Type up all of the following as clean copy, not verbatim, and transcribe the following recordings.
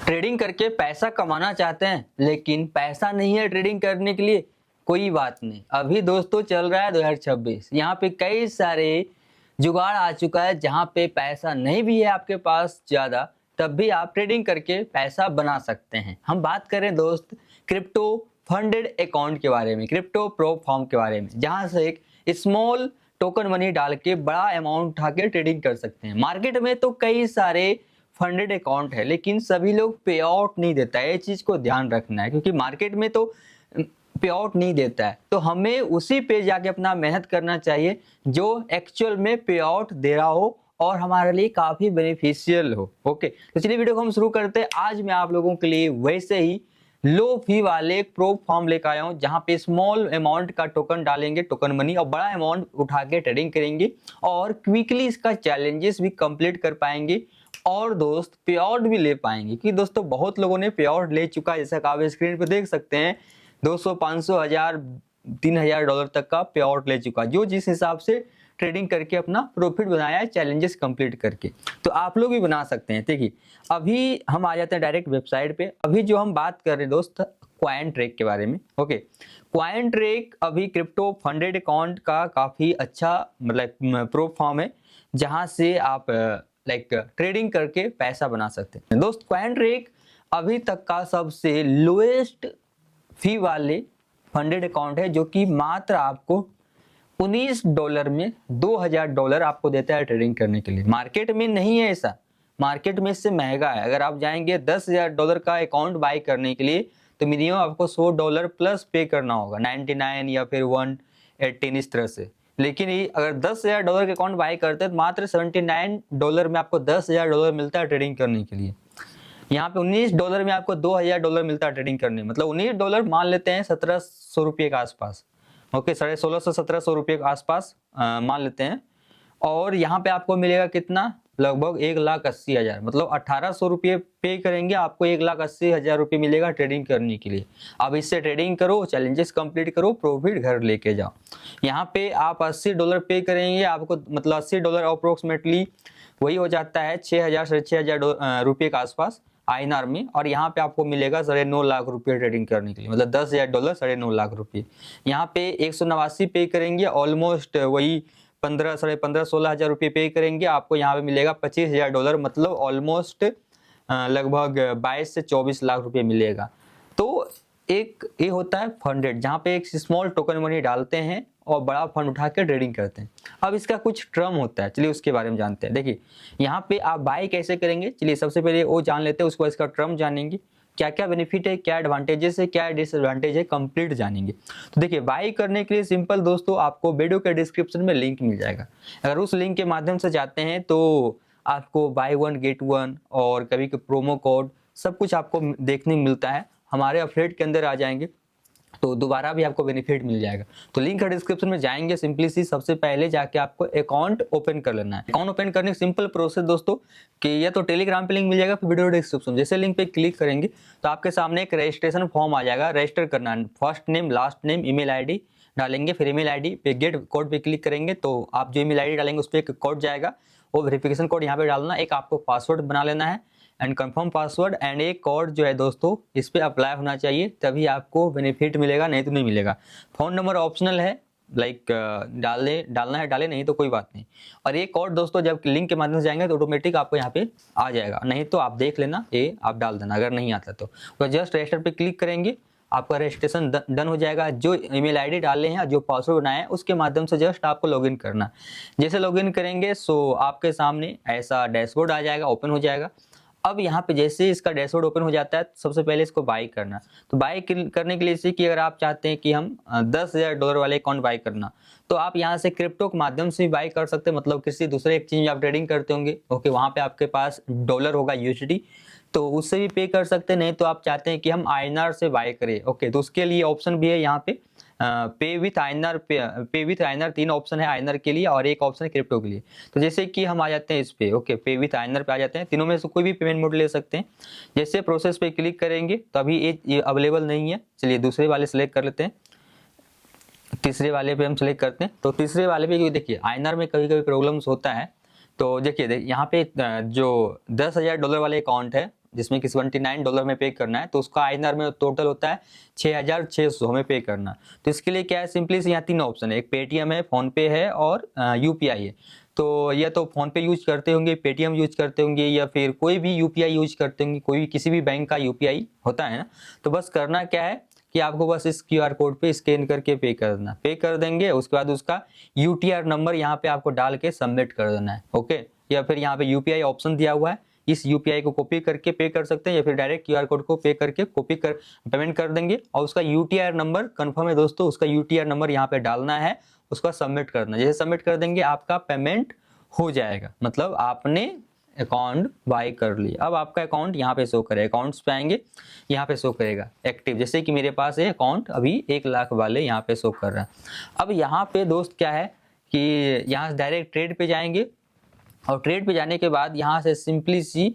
Trading करके पैसा कमाना चाहते हैं लेकिन पैसा नहीं है ट्रेडिंग करने के लिए। कोई बात नहीं, अभी दोस्तों चल रहा है 2026। यहाँ पे कई सारे जुगाड़ आ चुका है जहाँ पे पैसा नहीं भी है आपके पास ज़्यादा, तब भी आप ट्रेडिंग करके पैसा बना सकते हैं। हम बात करें दोस्त क्रिप्टो फंडेड अकाउंट के बारे में, क्रिप्टो प्रो फॉर्म के बारे में, जहाँ से एक स्मॉल टोकन मनी डाल के बड़ा अमाउंट उठा के ट्रेडिंग कर सकते हैं। मार्केट में तो कई सारे फंडेड अकाउंट है लेकिन सभी लोग पे आउट नहीं देता है। ये चीज को ध्यान रखना है क्योंकि मार्केट में तो पे आउट नहीं देता है, तो हमें उसी पे जाके अपना मेहनत करना चाहिए जो एक्चुअल में पे आउट दे रहा हो और हमारे लिए काफी बेनिफिशियल हो। ओके, तो चलिए वीडियो को हम शुरू करते हैं। आज मैं आप लोगों के लिए वैसे ही लो फी वाले प्रो फॉर्म लेकर आया हूँ जहाँ पे स्मॉल अमाउंट का टोकन डालेंगे, टोकन मनी, और बड़ा अमाउंट उठा के ट्रेडिंग करेंगे और क्विकली इसका चैलेंजेस भी कंप्लीट कर पाएंगे और दोस्त पे आउट भी ले पाएंगे। क्योंकि दोस्तों बहुत लोगों ने पे आउट ले चुका है, जैसा कि आप स्क्रीन पे देख सकते हैं 200, 500, 1000, $3000 तक का पे आउट ले चुका है, जो जिस हिसाब से ट्रेडिंग करके अपना प्रॉफिट बनाया है चैलेंजेस कंप्लीट करके। तो आप लोग भी बना सकते हैं। देखिए अभी हम आ जाते हैं डायरेक्ट वेबसाइट पे। अभी जो हम बात कर रहे हैं दोस्त कॉइन ट्रेक के बारे में। ओके, कॉइन ट्रेक अभी क्रिप्टो फंडेड अकाउंट का काफी अच्छा मतलब प्रो फॉर्म है जहां से आप ट्रेडिंग करके पैसा बना सकते हैं। दोस्त कॉइन ट्रेक अभी तक का सबसे लोएस्ट फी वाले फंडेड अकाउंट है जो कि मात्र आपको $19 में $2000 आपको देता है ट्रेडिंग करने के लिए। मार्केट में नहीं है ऐसा, मार्केट में इससे महंगा है। अगर आप जाएंगे $10,000 का अकाउंट बाई करने के लिए तो मिनिमम आपको $100 प्लस पे करना होगा, 99 या फिर 118 इस तरह से। लेकिन ये अगर $10,000 का अकाउंट बाई करते हैं तो मात्र $79 में आपको $10,000 मिलता है ट्रेडिंग करने के लिए। यहाँ पे $19 में आपको $2000 मिलता है ट्रेडिंग करने, मतलब $19 मान लेते हैं 1700 रुपये के आसपास। ओके, 1650 से 1700 रुपये के आसपास मान लेते हैं। और यहाँ पे आपको मिलेगा कितना, लगभग 1,80,000, मतलब 1800 रुपये पे करेंगे आपको 1,80,000 रुपये मिलेगा ट्रेडिंग करने के लिए। अब इससे ट्रेडिंग करो, चैलेंजेस कंप्लीट करो, प्रॉफिट घर लेके जाओ। यहाँ पे आप $80 पे करेंगे, आपको मतलब $80 अप्रोक्सीमेटली वही हो जाता है 6,000 से 6,000 रुपये के आसपास INR में। और यहाँ पे आपको मिलेगा 9.5 लाख रुपये ट्रेडिंग करने के लिए, मतलब $10,000 9.5 लाख रुपये। यहाँ पे 189 पे करेंगे, ऑलमोस्ट वही 15, 15,500, 16,000 रुपये पे करेंगे, आपको यहाँ पे मिलेगा $25,000, मतलब ऑलमोस्ट लगभग 22 से 24 लाख रुपये मिलेगा। तो एक ये होता है फंडेड, जहाँ पे एक स्मॉल टोकन मनी डालते हैं और बड़ा फंड उठा के ट्रेडिंग करते हैं। अब इसका कुछ टर्म होता है, चलिए उसके बारे में जानते हैं। देखिए यहाँ पे आप बाय कैसे करेंगे, चलिए सबसे पहले वो जान लेते हैं, उसके बाद इसका टर्म जानेंगे, क्या क्या बेनिफिट है, क्या एडवांटेजेस है, क्या डिसएडवांटेज है, कंप्लीट जानेंगे। तो देखिए बाय करने के लिए सिंपल दोस्तों आपको वीडियो के डिस्क्रिप्शन में लिंक मिल जाएगा। अगर उस लिंक के माध्यम से जाते हैं तो आपको बाय 1 गेट 1 और कभी प्रोमो कोड सब कुछ आपको देखने मिलता है। हमारे अफिलिएट के अंदर आ जाएंगे तो दोबारा भी आपको बेनिफिट मिल जाएगा। तो लिंक है डिस्क्रिप्शन में, जाएंगे सिंपली सी सबसे पहले जाके आपको अकाउंट ओपन कर लेना है। अकाउंट ओपन करने की सिंपल प्रोसेस दोस्तों कि या तो टेलीग्राम पे लिंक मिल जाएगा, फिर वीडियो डिस्क्रिप्शन जैसे लिंक पे क्लिक करेंगे तो आपके सामने एक रजिस्ट्रेशन फॉर्म आ जाएगा। रजिस्टर करना है, first name, last name, email ID डालेंगे, फिर ईमेल आईडी पे गेट कोड पे क्लिक करेंगे तो आप जो ईमेल आईडी डालेंगे उस पर एक कोड जाएगा, वो वेरिफिकेशन कोड यहाँ पे डालना, एक आपको पासवर्ड बना लेना है एंड कंफर्म पासवर्ड, एंड एक कोड जो है दोस्तों इस पे अप्लाई होना चाहिए, तभी आपको बेनिफिट मिलेगा, नहीं तो नहीं मिलेगा। फोन नंबर ऑप्शनल है, डालना है डाले, नहीं तो कोई बात नहीं। और ये कोड दोस्तों जब लिंक के माध्यम से जाएंगे तो ऑटोमेटिक आपको यहाँ पे आ जाएगा, नहीं तो आप देख लेना, ये आप डाल देना अगर नहीं आता तो जस्ट रजिस्टर पे क्लिक करेंगे, आपका रजिस्ट्रेशन डन हो जाएगा। जो ईमेल आईडी डाले हैं, जो पासवर्ड बनाए हैं, उसके माध्यम से जस्ट आपको लॉगिन करना। जैसे लॉगिन करेंगे सो आपके सामने ऐसा डैशबोर्ड आ जाएगा, ओपन हो जाएगा। अब यहाँ पे जैसे इसका डैशबोर्ड ओपन हो जाता है सबसे पहले इसको बाई करना। तो बाई करने के लिए जैसे कि अगर आप चाहते हैं कि हम $10,000 वाले अकाउंट बाई करना, तो आप यहाँ से क्रिप्टो के माध्यम से भी बाई कर सकते हैं, मतलब किसी दूसरे एक्सचेंज में आप ट्रेडिंग करते होंगे। ओके, वहाँ पे आपके पास डॉलर होगा USD, तो उससे भी पे कर सकते हैं। नहीं तो आप चाहते हैं कि हम INR से बाई करें, ओके, तो उसके लिए ऑप्शन भी है यहाँ पे पे विथ INR 3 ऑप्शन है INR के लिए और एक ऑप्शन है क्रिप्टो के लिए। तो जैसे कि हम आ जाते हैं इस पे, ओके, पे विथ INR पे आ जाते हैं, तीनों में से कोई भी पेमेंट मोड ले सकते हैं। जैसे प्रोसेस पे क्लिक करेंगे तो अभी ये अवेलेबल नहीं है, चलिए दूसरे वाले सेलेक्ट कर लेते हैं, तीसरे वाले पे हम सेलेक्ट करते हैं। तो तीसरे वाले पे देखिए INR में कभी कभी प्रॉब्लम्स होता है, तो देखिए यहाँ पे जो $10,000 वाले अकाउंट है जिसमें कि $79 में पे करना है, तो उसका INR में टोटल होता है 6,600 में पे करना। तो इसके लिए क्या है, सिंपली से यहाँ 3 ऑप्शन है, एक पेटीएम है, फोन पे है और यूपीआई है। तो या तो फोन पे यूज करते होंगे, पेटीएम यूज करते होंगे, या फिर कोई भी यूपीआई यूज करते होंगे, कोई किसी भी बैंक का यूपीआई होता है ना। तो बस करना क्या है कि आपको बस इस क्यूआर कोड पे स्कैन करके पे कर देना, पे कर देंगे, उसके बाद उसका यूटीआर नंबर यहाँ पे आपको डाल के सबमिट कर देना है, ओके। या फिर यहाँ पे यूपीआई ऑप्शन दिया हुआ है, इस यूपीआई को कॉपी करके पे कर सकते हैं, या फिर डायरेक्ट क्यूआर कोड को पे करके कॉपी कर पेमेंट कर देंगे। और उसका यूटीआर नंबर कंफर्म है दोस्तों, उसका यूटीआर नंबर यहाँ पे डालना है, उसका सबमिट करना। जैसे सबमिट कर देंगे आपका पेमेंट हो जाएगा, मतलब आपने अकाउंट बाय कर लिया। अब आपका अकाउंट यहाँ पे शो करेगा, अकाउंट्स पे आएंगे, यहाँ पे शो करेगा एक्टिव, जैसे कि मेरे पास है अकाउंट अभी 1 लाख वाले यहाँ पे शो कर रहा है। अब यहाँ पे दोस्त क्या है कि यहाँ से डायरेक्ट ट्रेड पे जाएंगे, और ट्रेड पे जाने के बाद यहाँ से सिंपली सी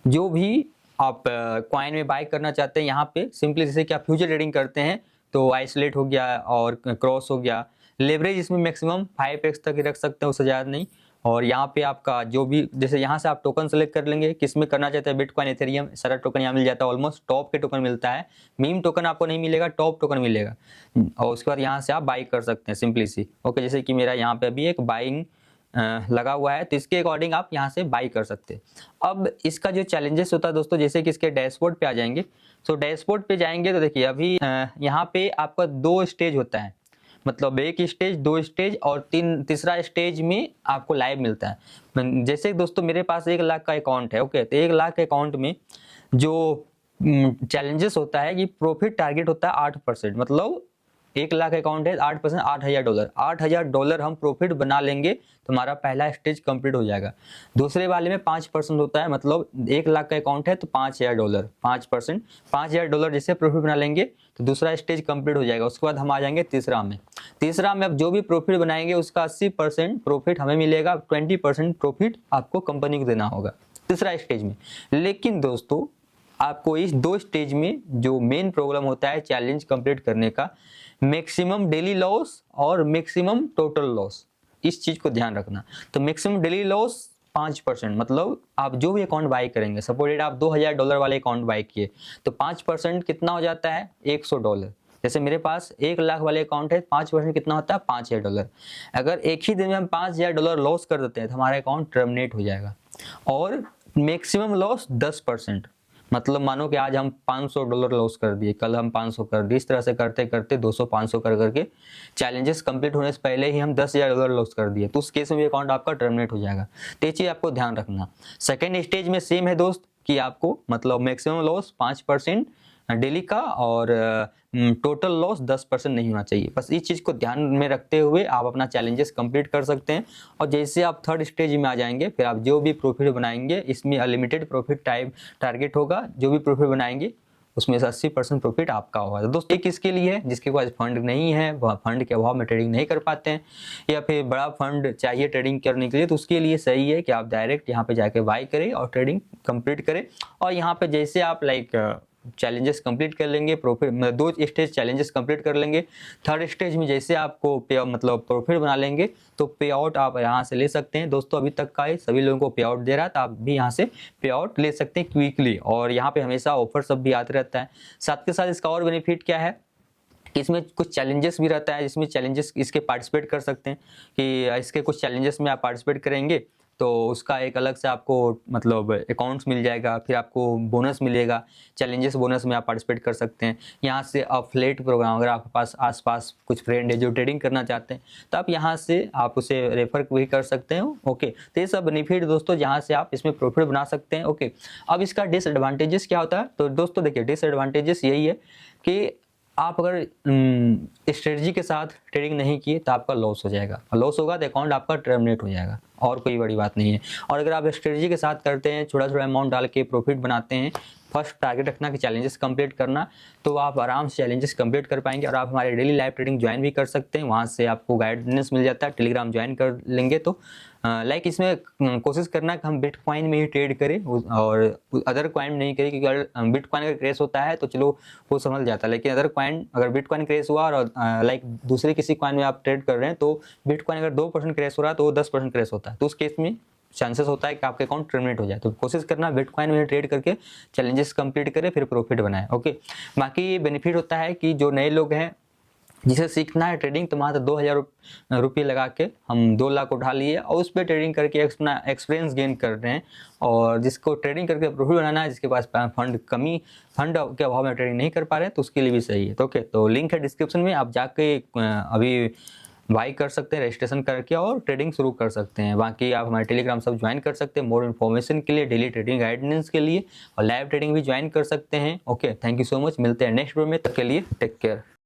जो भी आप कॉइन में बाय करना चाहते हैं, यहाँ पे सिंपली जैसे कि आप फ्यूचर ट्रेडिंग करते हैं तो आइसोलेट हो गया और क्रॉस हो गया, लेवरेज इसमें मैक्सिमम 5x तक ही रख सकते हैं, उससे ज़्यादा नहीं। और यहाँ पे आपका जो भी, जैसे यहाँ से आप टोकन सेलेक्ट कर लेंगे, किस में करना चाहते हैं, बिटकॉइन, एथेरियम, सारा टोकन यहाँ मिल जाता है। ऑलमोस्ट टॉप के टोकन मिलता है, मीम टोकन आपको नहीं मिलेगा, टॉप टोकन मिलेगा। और उसके बाद यहाँ से आप बाई कर सकते हैं सिंपली सी, ओके। जैसे कि मेरा यहाँ पे अभी एक बाइंग लगा हुआ है, तो इसके अकॉर्डिंग आप यहाँ से बाई कर सकते हैं। अब इसका जो चैलेंजेस होता है दोस्तों, जैसे कि इसके डैशबोर्ड पे आ जाएंगे, तो डैशबोर्ड पे जाएंगे तो देखिए अभी यहाँ पे आपका 2 स्टेज होता है, मतलब 1 स्टेज, 2 स्टेज और तीसरा स्टेज में आपको लाइव मिलता है। जैसे दोस्तों मेरे पास 1 लाख का अकाउंट है, ओके, तो 1 लाख के अकाउंट में जो चैलेंजेस होता है कि प्रॉफिट टारगेट होता है 8%, मतलब 1 लाख अकाउंट है, 8%, $8,000, $8,000 हम प्रॉफिट बना लेंगे तो हमारा पहला स्टेज कंप्लीट हो जाएगा। दूसरे वाले में 5% होता है, मतलब 1 लाख का अकाउंट है तो $5,000, 5%, $5,000 जैसे प्रॉफिट बना लेंगे तो दूसरा स्टेज कंप्लीट हो जाएगा। उसके बाद हम आ जाएंगे तीसरा में अब जो भी प्रॉफिट बनाएंगे उसका 80% प्रॉफिट हमें मिलेगा, 20% प्रॉफिट आपको कंपनी को देना होगा तीसरा स्टेज में। लेकिन दोस्तों आपको इस 2 स्टेज में जो मेन प्रॉब्लम होता है चैलेंज कंप्लीट करने का, मैक्सिमम डेली लॉस और मैक्सिमम टोटल लॉस, इस चीज को ध्यान रखना। तो मैक्सिमम डेली लॉस 5%, मतलब आप जो भी अकाउंट बाय करेंगे, सपोज आप $2,000 वाले अकाउंट बाय किए तो 5% कितना हो जाता है, $100। जैसे मेरे पास 1 लाख वाले अकाउंट है, 5% कितना होता है, $5,000। अगर एक ही दिन में हम $5,000 लॉस कर देते हैं तो हमारा अकाउंट टर्मिनेट हो जाएगा। और मैक्सिमम लॉस 10%, मतलब मानो कि आज हम $500 लॉस कर दिए, कल हम 500 कर दिए, इस तरह से करते करते 200 500 कर करके चैलेंजेस कंप्लीट होने से पहले ही हम $10,000 लॉस कर दिए, तो उस केस में भी अकाउंट आपका टर्मिनेट हो जाएगा। तो ये चीज आपको ध्यान रखना। सेकेंड स्टेज में सेम है दोस्त कि आपको मतलब मैक्सिमम लॉस 5% डेली का और टोटल लॉस 10% नहीं होना चाहिए। बस इस चीज को ध्यान में रखते हुए आप अपना चैलेंजेस कंप्लीट कर सकते हैं। और जैसे आप थर्ड स्टेज में आ जाएंगे फिर आप जो भी प्रॉफिट बनाएंगे, इसमें अनलिमिटेड प्रॉफिट टारगेट होगा, जो भी प्रॉफिट बनाएंगे उसमें से 80% प्रॉफिट आपका होगा। तो दोस्तों एक किसके लिए है, जिसके पास फंड नहीं है, वह फंड के अभाव में ट्रेडिंग नहीं कर पाते हैं, या फिर बड़ा फंड चाहिए ट्रेडिंग करने के लिए, तो उसके लिए सही है कि आप डायरेक्ट यहाँ पे जाके बाय करें और ट्रेडिंग कंप्लीट करें। और यहाँ पे जैसे आप चैलेंजेस कंप्लीट कर लेंगे, प्रॉफिट 2 स्टेज चैलेंजेस कंप्लीट कर लेंगे, थर्ड स्टेज में जैसे आपको मतलब प्रॉफिट बना लेंगे तो पे आउट आप यहाँ से ले सकते हैं। दोस्तों अभी तक का सभी लोगों को पे आउट दे रहा है, तो आप भी यहाँ से पे आउट ले सकते हैं क्विकली। और यहाँ पे हमेशा ऑफर सब भी आते रहता है। साथ के साथ इसका और बेनिफिट क्या है, इसमें कुछ चैलेंजेस भी रहता है, जिसमें चैलेंजेस इसके पार्टिसिपेट कर सकते हैं कि इसके कुछ चैलेंजेस में आप पार्टिसिपेट करेंगे तो उसका एक अलग से आपको मतलब अकाउंट्स मिल जाएगा, फिर आपको बोनस मिलेगा, चैलेंजेस बोनस में आप पार्टिसिपेट कर सकते हैं। यहाँ से अफिलिएट प्रोग्राम, अगर आपके पास आसपास कुछ फ्रेंड है जो ट्रेडिंग करना चाहते हैं तो आप यहाँ से आप उसे रेफर भी कर सकते हैं, ओके। तो ये सब बेनिफिट दोस्तों जहाँ से आप इसमें प्रॉफिट बना सकते हैं, ओके। अब इसका डिसएडवांटेजेस क्या होता है, तो दोस्तों देखिए डिसएडवांटेजेस यही है कि आप अगर स्ट्रेटजी के साथ ट्रेडिंग नहीं किए तो आपका लॉस हो जाएगा, और लॉस होगा तो अकाउंट आपका टर्मिनेट हो जाएगा, और कोई बड़ी बात नहीं है। और अगर आप स्ट्रेटजी के साथ करते हैं, थोड़ा थोड़ा अमाउंट डाल के प्रॉफिट बनाते हैं, फर्स्ट टारगेट रखना कि चैलेंजेस कंप्लीट करना, तो आप आराम से चैलेंजेस कंप्लीट कर पाएंगे। और आप हमारे डेली लाइव ट्रेडिंग ज्वाइन भी कर सकते हैं, वहाँ से आपको गाइडेंस मिल जाता है। टेलीग्राम ज्वाइन कर लेंगे तो इसमें कोशिश करना कि हम बिटकॉइन में ही ट्रेड करें और अदर कॉइन नहीं करें, क्योंकि अगर बिटकॉइन अगर क्रैश होता है तो चलो वो संभल जाता है, लेकिन अदर कॉइन अगर बिटकॉइन क्रैश हुआ और दूसरे किसी कॉइन में आप ट्रेड कर रहे हैं तो बिटकॉइन अगर 2% क्रैश हो रहा है तो वो 10% क्रैश होता है, तो उस केस में चांसेस होता है कि आपका अकाउंट टर्मिनेट हो जाए। तो कोशिश करना बिटकॉइन में ट्रेड करके चैलेंजेस कंप्लीट करें, फिर प्रॉफिट बनाए। ओके, बाकी बेनिफिट होता है कि जो नए लोग हैं जिसे सीखना है ट्रेडिंग, तो मात्र 2000 रुपये लगा के हम 2 लाख उठा लिए और उस पर ट्रेडिंग करके अपना एक्सपीरियंस गेन कर रहे हैं। और जिसको ट्रेडिंग करके प्रॉफिट बनाना है, जिसके पास फंड के अभाव में ट्रेडिंग नहीं कर पा रहे हैं, तो उसके लिए भी सही है। तो ओके, तो लिंक है डिस्क्रिप्शन में, आप जाके अभी बाई कर सकते हैं रजिस्ट्रेशन करके और ट्रेडिंग शुरू कर सकते हैं। बाकी आप हमारे टेलीग्राम सब ज्वाइन कर सकते हैं मोर इन्फॉर्मेशन के लिए, डेली ट्रेडिंग गाइडेंस के लिए, और लाइव ट्रेडिंग भी ज्वाइन कर सकते हैं। Okay, thank you so much, मिलते हैं नेक्स्ट वीडियो में, तब के लिए टेक केयर।